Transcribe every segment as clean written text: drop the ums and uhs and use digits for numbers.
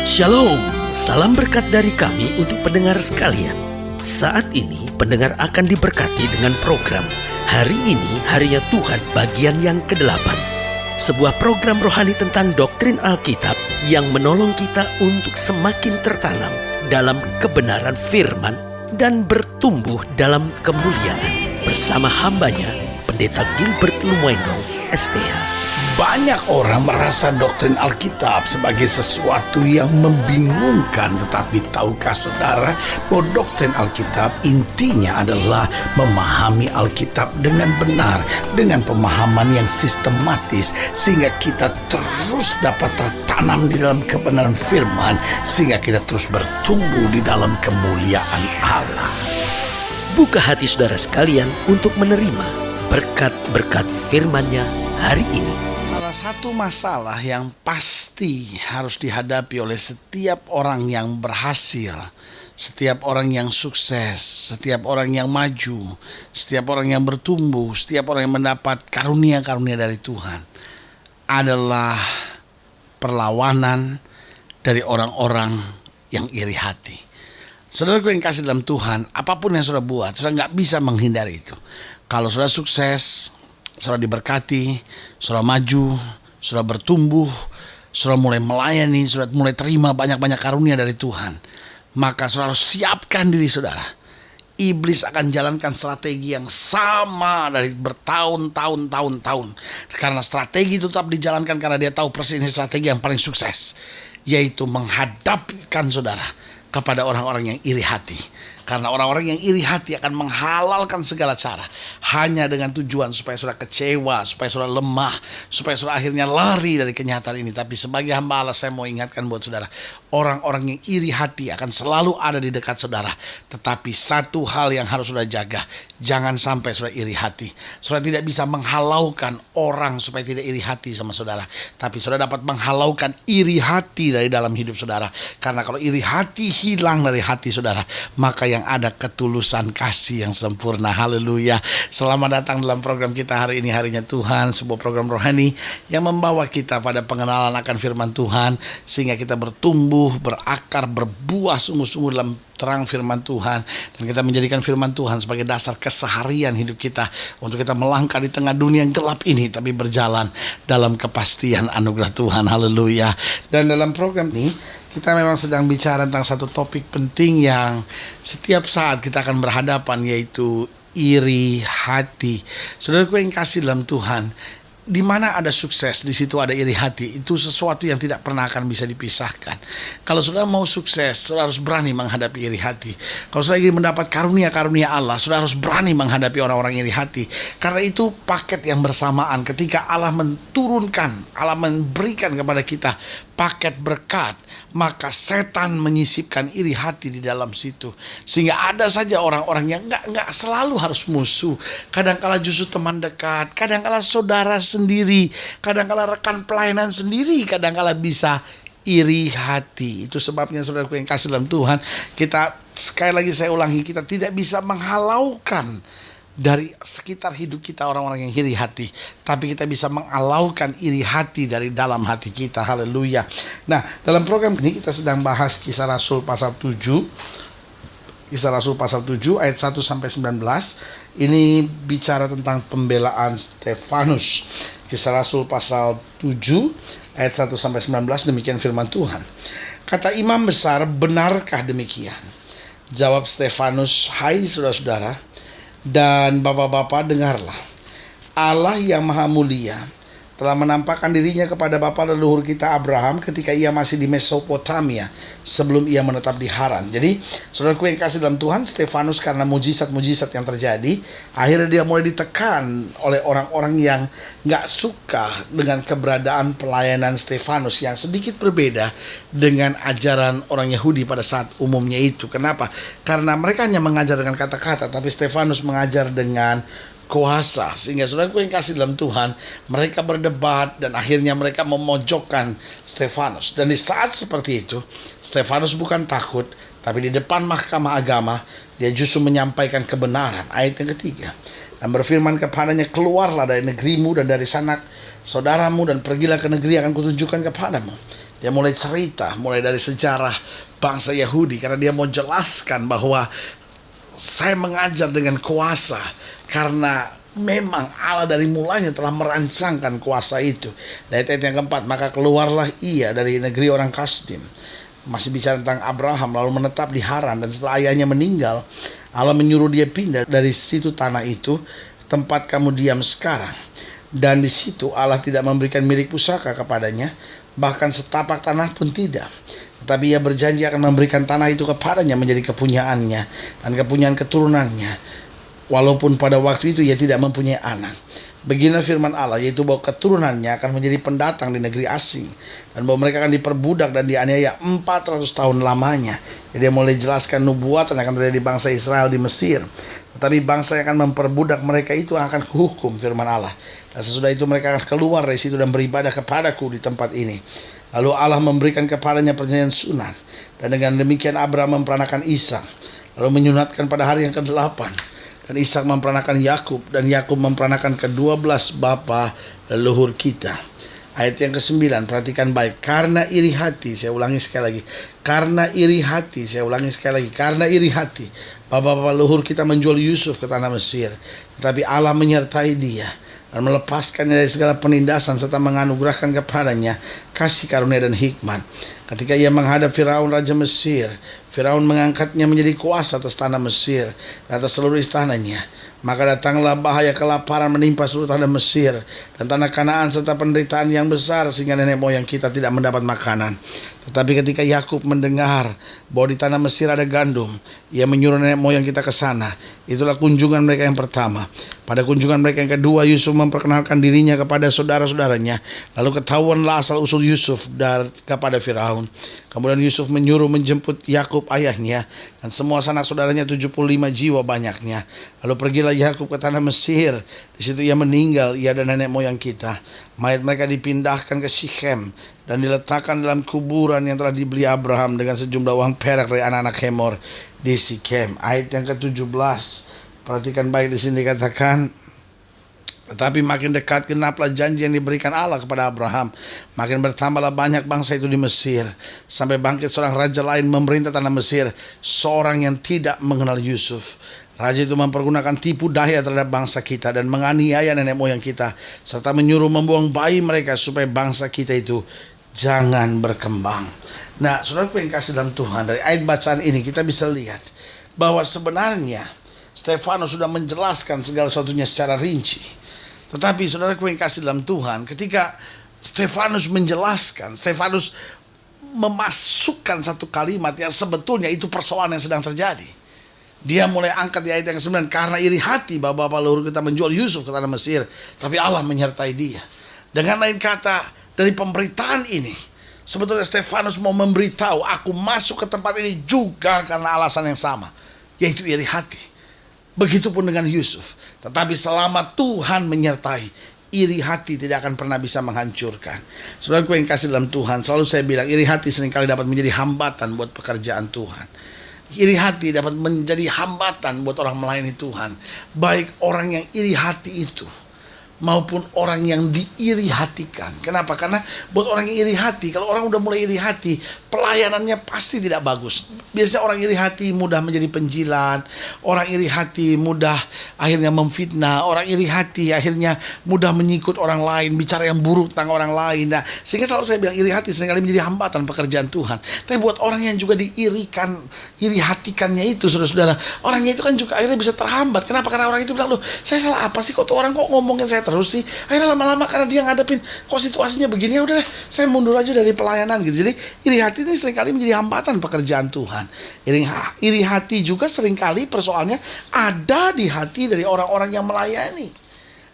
Shalom, salam berkat dari kami untuk pendengar sekalian. Saat ini pendengar akan diberkati dengan program Hari Ini Harinya Tuhan bagian yang ke-8. Sebuah program rohani tentang doktrin Alkitab yang menolong kita untuk semakin tertanam dalam kebenaran firman dan bertumbuh dalam kemuliaan. Bersama hambanya, Pendeta Gilbert Lumwendong, STH. Banyak orang merasa doktrin Alkitab sebagai sesuatu yang membingungkan. Tetapi tahukah saudara bahwa doktrin Alkitab intinya adalah memahami Alkitab dengan benar, dengan pemahaman yang sistematis, sehingga kita terus dapat tertanam di dalam kebenaran firman, sehingga kita terus bertumbuh di dalam kemuliaan Allah. Buka hati saudara sekalian untuk menerima berkat-berkat firman-Nya hari ini. Salah satu masalah yang pasti harus dihadapi oleh setiap orang yang berhasil, setiap orang yang sukses, setiap orang yang maju, setiap orang yang bertumbuh, setiap orang yang mendapat karunia-karunia dari Tuhan adalah perlawanan dari orang-orang yang iri hati. Saudaraku yang kasih dalam Tuhan, apapun yang saudara buat, saudara gak bisa menghindari itu. Kalau saudara sukses, saudara diberkati, saudara maju, saudara bertumbuh, saudara mulai melayani, saudara mulai terima banyak-banyak karunia dari Tuhan, maka saudara harus siapkan diri saudara. Iblis akan jalankan strategi yang sama dari bertahun-tahun. Karena strategi itu tetap dijalankan karena dia tahu persis ini strategi yang paling sukses, yaitu menghadapkan saudara kepada orang-orang yang iri hati. Karena orang-orang yang iri hati akan menghalalkan segala cara hanya dengan tujuan supaya saudara kecewa, supaya saudara lemah, supaya saudara akhirnya lari dari kenyataan ini. Tapi sebagai hamba Allah, saya mau ingatkan buat saudara, orang-orang yang iri hati akan selalu ada di dekat saudara. Tetapi satu hal yang harus saudara jaga, jangan sampai saudara iri hati. Saudara tidak bisa menghalaukan orang supaya tidak iri hati sama saudara, tapi saudara dapat menghalaukan iri hati dari dalam hidup saudara. Karena kalau iri hati hilang dari hati saudara, maka yang ada ketulusan kasih yang sempurna. Haleluya. Selamat datang dalam program kita hari ini, Harinya Tuhan, sebuah program rohani yang membawa kita pada pengenalan akan firman Tuhan, sehingga kita bertumbuh, berakar, berbuah sungguh-sungguh dalam terang firman Tuhan, dan kita menjadikan firman Tuhan sebagai dasar keseharian hidup kita untuk kita melangkah di tengah dunia yang gelap ini, tapi berjalan dalam kepastian anugerah Tuhan. Haleluya. Dan dalam program ini kita memang sedang bicara tentang satu topik penting yang setiap saat kita akan berhadapan, yaitu iri hati. Saudaraku yang kasih dalam Tuhan, di mana ada sukses, di situ ada iri hati. Itu sesuatu yang tidak pernah akan bisa dipisahkan. Kalau saudara mau sukses, saudara harus berani menghadapi iri hati. Kalau saudara ingin mendapat karunia-karunia Allah, saudara harus berani menghadapi orang-orang iri hati. Karena itu paket yang bersamaan. Ketika Allah menturunkan, Allah memberikan kepada kita paket berkat, maka setan menyisipkan iri hati di dalam situ. Sehingga ada saja orang-orang yang nggak selalu harus musuh. Kadang-kala justru teman dekat, kadang-kala saudara sendiri, kadang-kala rekan pelayanan sendiri, kadang-kala bisa iri hati. Itu sebabnya saudaraku yang kasih dalam Tuhan, kita sekali lagi saya ulangi, kita tidak bisa menghalaukan dari sekitar hidup kita orang-orang yang iri hati, tapi kita bisa mengalaukan iri hati dari dalam hati kita. Haleluya. Nah, dalam program ini kita sedang bahas Kisah Rasul pasal 7. Kisah Rasul pasal 7 ayat 1 sampai 19. Ini bicara tentang pembelaan Stefanus. Kisah Rasul pasal 7 ayat 1 sampai 19, demikian firman Tuhan. Kata imam besar, benarkah demikian? Jawab Stefanus, hai saudara-saudara dan bapak-bapak, dengarlah. Allah yang maha mulia telah menampakkan dirinya kepada bapa leluhur kita Abraham ketika ia masih di Mesopotamia, sebelum ia menetap di Haran. Jadi saudaraku yang kasih dalam Tuhan, Stefanus karena mujizat-mujizat yang terjadi, akhirnya dia mulai ditekan oleh orang-orang yang gak suka dengan keberadaan pelayanan Stefanus yang sedikit berbeda dengan ajaran orang Yahudi pada saat umumnya itu. Kenapa? Karena mereka hanya mengajar dengan kata-kata, tapi Stefanus mengajar dengan kuasa. Sehingga saudaraku yang kasih dalam Tuhan, mereka berdebat dan akhirnya mereka memojokkan Stefanus. Dan di saat seperti itu, Stefanus bukan takut, tapi di depan mahkamah agama dia justru menyampaikan kebenaran. Ayat yang ketiga, dan berfirman kepadanya, keluarlah dari negerimu dan dari sanak saudaramu dan pergilah ke negeri yang akan kutunjukkan kepadamu. Dia mulai cerita, mulai dari sejarah bangsa Yahudi, karena dia mau jelaskan bahwa saya mengajar dengan kuasa karena memang Allah dari mulanya telah merancangkan kuasa itu. Dari ayat yang keempat, maka keluarlah ia dari negeri orang Kasdim. Masih bicara tentang Abraham, lalu menetap di Haran, dan setelah ayahnya meninggal, Allah menyuruh dia pindah dari situ tanah itu, tempat kamu diam sekarang. Dan di situ Allah tidak memberikan milik pusaka kepadanya, bahkan setapak tanah pun tidak. Tetapi ia berjanji akan memberikan tanah itu kepadanya menjadi kepunyaannya dan kepunyaan keturunannya, walaupun pada waktu itu ia tidak mempunyai anak. Beginilah firman Allah, yaitu bahwa keturunannya akan menjadi pendatang di negeri asing, dan bahwa mereka akan diperbudak dan dianiaya 400 tahun lamanya. Jadi dia mulai jelaskan nubuatan yang akan terjadi di bangsa Israel di Mesir. Tetapi bangsa yang akan memperbudak mereka itu akan kuhukum, firman Allah. Dan sesudah itu mereka akan keluar dari situ dan beribadah kepadaku di tempat ini. Lalu Allah memberikan kepadanya perjanjian sunan, dan dengan demikian Abraham memperanakan Ishak, lalu menyunatkan pada hari yang ke-8. Dan Ishak memperanakan Yakub, dan Yakub memperanakan ke-12 bapa leluhur kita. Ayat yang ke-9, perhatikan baik. Karena iri hati, saya ulangi sekali lagi. Karena iri hati, saya ulangi sekali lagi. Karena iri hati, bapak-bapak leluhur kita menjual Yusuf ke tanah Mesir. Tetapi Allah menyertai dia dan melepaskannya dari segala penindasan, serta menganugerahkan kepadanya kasih karunia dan hikmat. Ketika ia menghadap Firaun raja Mesir, Firaun mengangkatnya menjadi kuasa atas tanah Mesir dan atas seluruh istananya. Maka datanglah bahaya kelaparan menimpa seluruh tanah Mesir dan tanah Kanaan, serta penderitaan yang besar, sehingga nenek moyang kita tidak mendapat makanan. Tetapi ketika Yakub mendengar bahwa di tanah Mesir ada gandum, ia menyuruh nenek moyang kita ke sana. Itulah kunjungan mereka yang pertama. Pada kunjungan mereka yang kedua, Yusuf memperkenalkan dirinya kepada saudara-saudaranya. Lalu ketahuanlah asal usul Yusuf kepada Firaun. Kemudian Yusuf menyuruh menjemput Yakub ayahnya dan semua sanak saudaranya, 75 jiwa banyaknya. Lalu pergilah Yakub ke tanah Mesir. Di situ ia meninggal, ia dan nenek moyang kita. Mayat mereka dipindahkan ke Sikhem dan diletakkan dalam kuburan yang telah dibeli Abraham dengan sejumlah uang perak dari anak-anak Hemor di Sikhem. Ayat yang ke-17. Perhatikan baik, di sini dikatakan, tetapi makin dekat genaplah janji yang diberikan Allah kepada Abraham. Makin bertambahlah banyak bangsa itu di Mesir, sampai bangkit seorang raja lain memerintah tanah Mesir, seorang yang tidak mengenal Yusuf. Raja itu mempergunakan tipu daya terhadap bangsa kita dan menganiaya nenek moyang kita, serta menyuruh membuang bayi mereka supaya bangsa kita itu jangan berkembang. Nah, saudaraku yang kasih dalam Tuhan, dari ayat bacaan ini kita bisa lihat bahwa sebenarnya Stefanus sudah menjelaskan segala sesuatunya secara rinci. Tetapi saudaraku yang kasih dalam Tuhan, ketika Stefanus menjelaskan, Stefanus memasukkan satu kalimat yang sebetulnya itu persoalan yang sedang terjadi. Dia mulai angkat di ayat yang ke-9, karena iri hati bapak-bapak leluhur kita menjual Yusuf ke tanah Mesir, tapi Allah menyertai dia. Dengan lain kata, dari pemberitaan ini, sebetulnya Stefanus mau memberitahu, aku masuk ke tempat ini juga karena alasan yang sama, yaitu iri hati. Begitupun dengan Yusuf. Tetapi selama Tuhan menyertai, iri hati tidak akan pernah bisa menghancurkan. Saudaraku yang kasih dalam Tuhan, selalu saya bilang, iri hati seringkali dapat menjadi hambatan buat pekerjaan Tuhan. Iri hati dapat menjadi hambatan buat orang melayani Tuhan. Baik orang yang iri hati itu maupun orang yang diiri hatikan. Kenapa? Karena buat orang yang iri hati, kalau orang udah mulai iri hati, pelayanannya pasti tidak bagus. Biasanya orang iri hati mudah menjadi penjilat, orang iri hati mudah akhirnya memfitnah, orang iri hati akhirnya mudah menyikut orang lain, bicara yang buruk tentang orang lain. Nah, sehingga selalu saya bilang, iri hati seringkali menjadi hambatan pekerjaan Tuhan. Tapi buat orang yang juga diirikan, iri hatikannya itu, saudara-saudara, orangnya itu kan juga akhirnya bisa terhambat. Kenapa? Karena orang itu bilang, loh, saya salah apa sih, kok tuh orang kok ngomongin saya terus sih? Akhirnya lama-lama karena dia ngadepin kok situasinya begini, ya udah deh, saya mundur aja dari pelayanan gitu. Jadi iri hati ini seringkali menjadi hambatan pekerjaan Tuhan. Iri hati juga seringkali persoalannya ada di hati dari orang-orang yang melayani.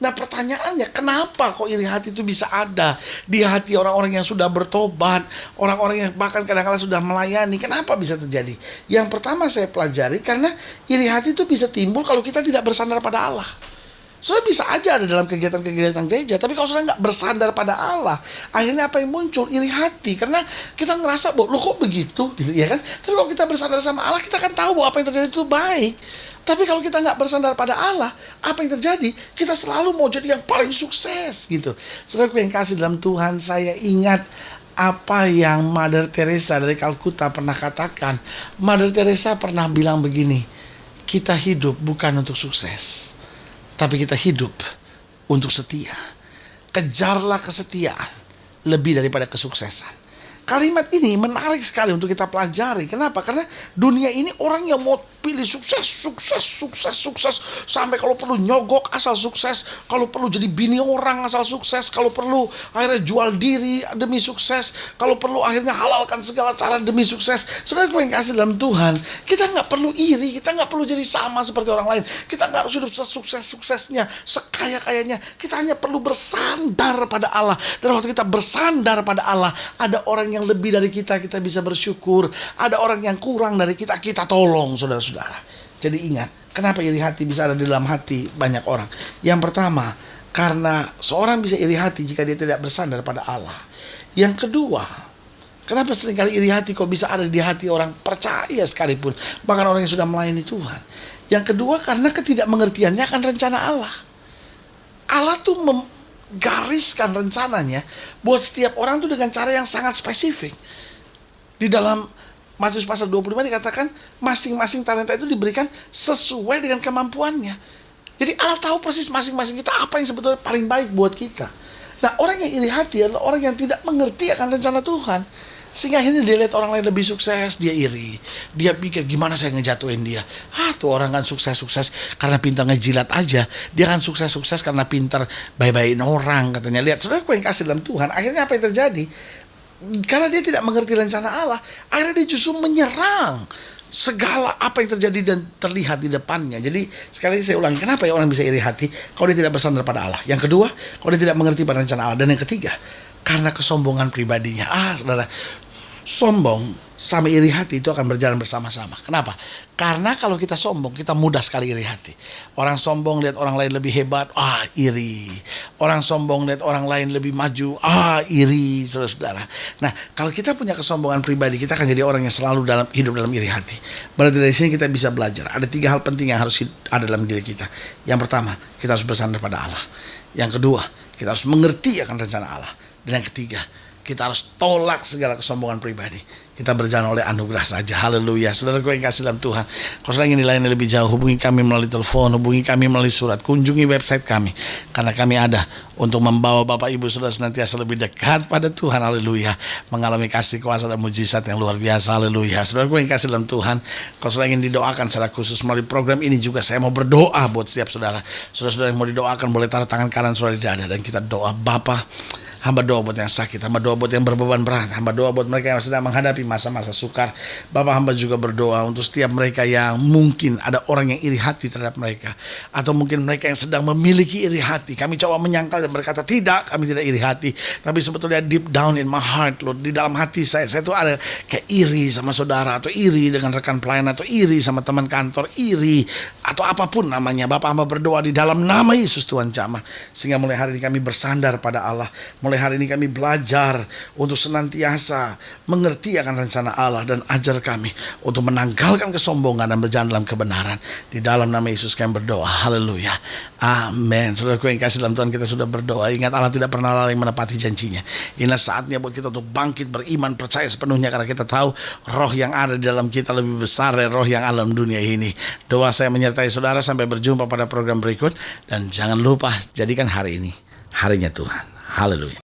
Nah, pertanyaannya, kenapa kok iri hati itu bisa ada di hati orang-orang yang sudah bertobat, orang-orang yang bahkan kadang-kadang sudah melayani? Kenapa bisa terjadi? Yang pertama saya pelajari, karena iri hati itu bisa timbul kalau kita tidak bersandar pada Allah. Sudah bisa aja ada dalam kegiatan-kegiatan gereja, tapi kalau sudah nggak bersandar pada Allah, akhirnya apa yang muncul? Iri hati, karena kita ngerasa bahwa lo kok begitu, gitu ya kan? Tapi kalau kita bersandar sama Allah, kita akan tahu bahwa apa yang terjadi itu baik. Tapi kalau kita nggak bersandar pada Allah, apa yang terjadi? Kita selalu mau jadi yang paling sukses, gitu. Saudaraku yang kasih dalam Tuhan, saya ingat apa yang Mother Teresa dari Kalkuta pernah katakan. Mother Teresa pernah bilang begini, kita hidup bukan untuk sukses, tapi kita hidup untuk setia. Kejarlah kesetiaan lebih daripada kesuksesan. Kalimat ini menarik sekali untuk kita pelajari. Kenapa? Karena dunia ini orang yang mau pilih sukses. Sampai kalau perlu nyogok asal sukses. Kalau perlu jadi bini orang asal sukses. Kalau perlu akhirnya jual diri demi sukses. Kalau perlu akhirnya halalkan segala cara demi sukses. Saudara yang kasih dalam Tuhan, kita nggak perlu iri. Kita nggak perlu jadi sama seperti orang lain. Kita nggak harus hidup sesukses-suksesnya, sekaya-kayanya. Kita hanya perlu bersandar pada Allah. Dan waktu kita bersandar pada Allah, ada orang yang lebih dari kita bisa bersyukur. Ada orang yang kurang dari kita tolong, saudara-saudara. Jadi ingat, kenapa iri hati bisa ada di dalam hati banyak orang? Yang pertama, karena seorang bisa iri hati jika dia tidak bersandar pada Allah. Yang kedua, kenapa seringkali iri hati kok bisa ada di hati orang percaya sekalipun, bahkan orang yang sudah melayani Tuhan. Yang kedua, karena ketidakmengertiannya akan rencana Allah. Allah tuh gariskan rencananya buat setiap orang tuh dengan cara yang sangat spesifik. Di dalam Matius pasal 25 dikatakan masing-masing talenta itu diberikan sesuai dengan kemampuannya. Jadi Allah tahu persis masing-masing kita apa yang sebetulnya paling baik buat kita. Nah, orang yang iri hati adalah orang yang tidak mengerti akan rencana Tuhan. Sehingga akhirnya dia lihat orang lain lebih sukses, dia iri. Dia pikir gimana saya ngejatuhin dia. Tuh orang kan sukses-sukses karena pintar ngejilat aja. Dia kan sukses-sukses karena pintar baik-baikin orang katanya. Lihat, saudara yang kasih dalam Tuhan. Akhirnya apa yang terjadi? Karena dia tidak mengerti rencana Allah, akhirnya dia justru menyerang segala apa yang terjadi dan terlihat di depannya. Jadi sekali lagi saya ulangi, kenapa ya orang bisa iri hati kalau dia tidak bersandar pada Allah? Yang kedua, kalau dia tidak mengerti pada rencana Allah. Dan yang ketiga, karena kesombongan pribadinya. Saudara, sombong sama iri hati itu akan berjalan bersama-sama. Kenapa? Karena kalau kita sombong, kita mudah sekali iri hati. Orang sombong lihat orang lain lebih hebat, iri. Orang sombong lihat orang lain lebih maju, iri, saudara-saudara. Nah, kalau kita punya kesombongan pribadi, kita akan jadi orang yang selalu hidup dalam iri hati. Berarti dari sini kita bisa belajar. Ada 3 hal penting yang harus ada dalam diri kita. Yang pertama, kita harus bersandar pada Allah. Yang kedua, kita harus mengerti akan rencana Allah. Dan yang ketiga, kita harus tolak segala kesombongan pribadi. Kita berjalan oleh anugerah saja. Haleluya. Saudaraku yang kasih dalam Tuhan, kalau saudara ingin nilainya lebih jauh, hubungi kami melalui telepon, hubungi kami melalui surat, kunjungi website kami. Karena kami ada untuk membawa Bapak Ibu Saudara senantiasa lebih dekat pada Tuhan. Haleluya. Mengalami kasih kuasa dan mujizat yang luar biasa. Haleluya. Saudaraku yang kasih dalam Tuhan, kalau saudara ingin didoakan secara khusus melalui program ini juga, saya mau berdoa buat setiap saudara. Saudara-saudara yang mau didoakan boleh taruh tangan kanan saudara di dada, dan kita doa. Bapa, hamba doa buat yang sakit, hamba doa buat yang berbeban berat, hamba doa buat mereka yang sedang menghadapi masa-masa sukar. Bapak, hamba juga berdoa untuk setiap mereka yang mungkin ada orang yang iri hati terhadap mereka, atau mungkin mereka yang sedang memiliki iri hati. Kami coba menyangkal dan berkata, tidak, kami tidak iri hati. Tapi sebetulnya deep down in my heart, Lord, di dalam hati saya tuh ada kayak iri sama saudara, atau iri dengan rekan pelayan, atau iri sama teman kantor, iri, atau apapun namanya. Bapak, hamba berdoa di dalam nama Yesus Tuhan jamah, sehingga mulai hari ini kami bersandar pada Allah. Mulai hari ini kami belajar untuk senantiasa mengerti akan rencana Allah, dan ajar kami untuk menanggalkan kesombongan dan berjalan dalam kebenaran. Di dalam nama Yesus kami berdoa. Haleluya. Amin. Saudaraku yang kasih dalam Tuhan, kita sudah berdoa. Ingat, Allah tidak pernah lalai menepati janjinya. Inilah saatnya buat kita untuk bangkit, beriman, percaya sepenuhnya, karena kita tahu roh yang ada di dalam kita lebih besar dari roh yang alam dunia ini. Doa saya menyertai saudara. Sampai berjumpa pada program berikut, dan jangan lupa jadikan hari ini harinya Tuhan. Haleluya.